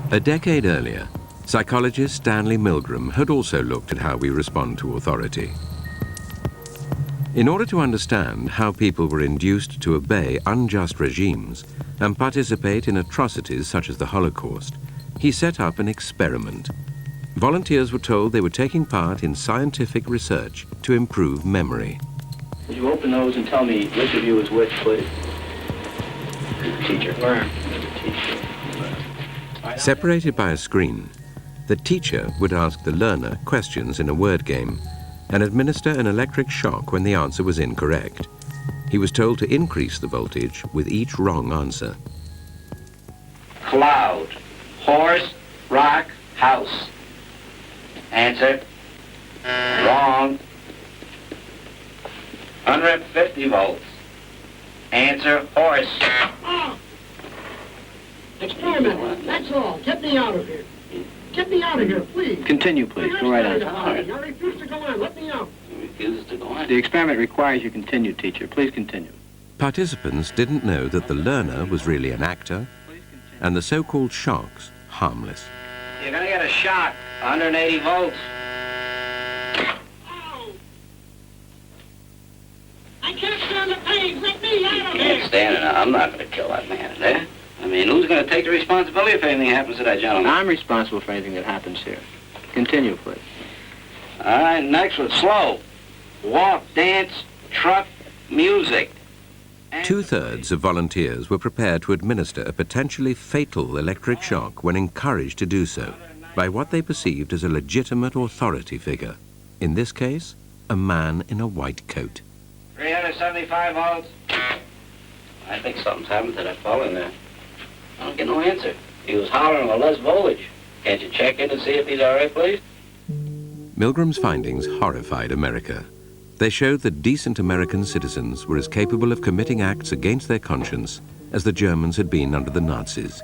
A decade earlier, psychologist Stanley Milgram had also looked at how we respond to authority. In order to understand how people were induced to obey unjust regimes and participate in atrocities such as the Holocaust, he set up an experiment. Volunteers were told they were taking part in scientific research to improve memory. Would you open those and tell me which of you is which, please? Teacher. Learn. Teacher. Separated by a screen, the teacher would ask the learner questions in a word game and administer an electric shock when the answer was incorrect. He was told to increase the voltage with each wrong answer. Cloud, horse, rock, house. Answer. Wrong. 150 volts. Answer, horse. Oh. Experiment, that's all. Get me out of here. Get me out of here, please. Continue, please. Go right on. I refuse to go on. Let me out. He refuses to go on. The experiment requires you continue, teacher. Please continue. Participants didn't know that the learner was really an actor and the so-called shocks harmless. You're gonna get a shock. 180 volts. Oh. I can't stand the pain. Let me out of here. Can't stand it. I'm not gonna kill that man in there. I mean, who's gonna take the responsibility if anything happens to that gentleman? I'm responsible for anything that happens here. Continue, please. All right, next one, slow. Walk, dance, truck, music. Two-thirds of volunteers were prepared to administer a potentially fatal electric shock when encouraged to do so by what they perceived as a legitimate authority figure. In this case, a man in a white coat. 375 volts. I think something's happened to that fellow in there. I don't get no answer. He was hollering with less voltage. Can't you check in and see if he's all right, please? Milgram's findings horrified America. They showed that decent American citizens were as capable of committing acts against their conscience as the Germans had been under the Nazis.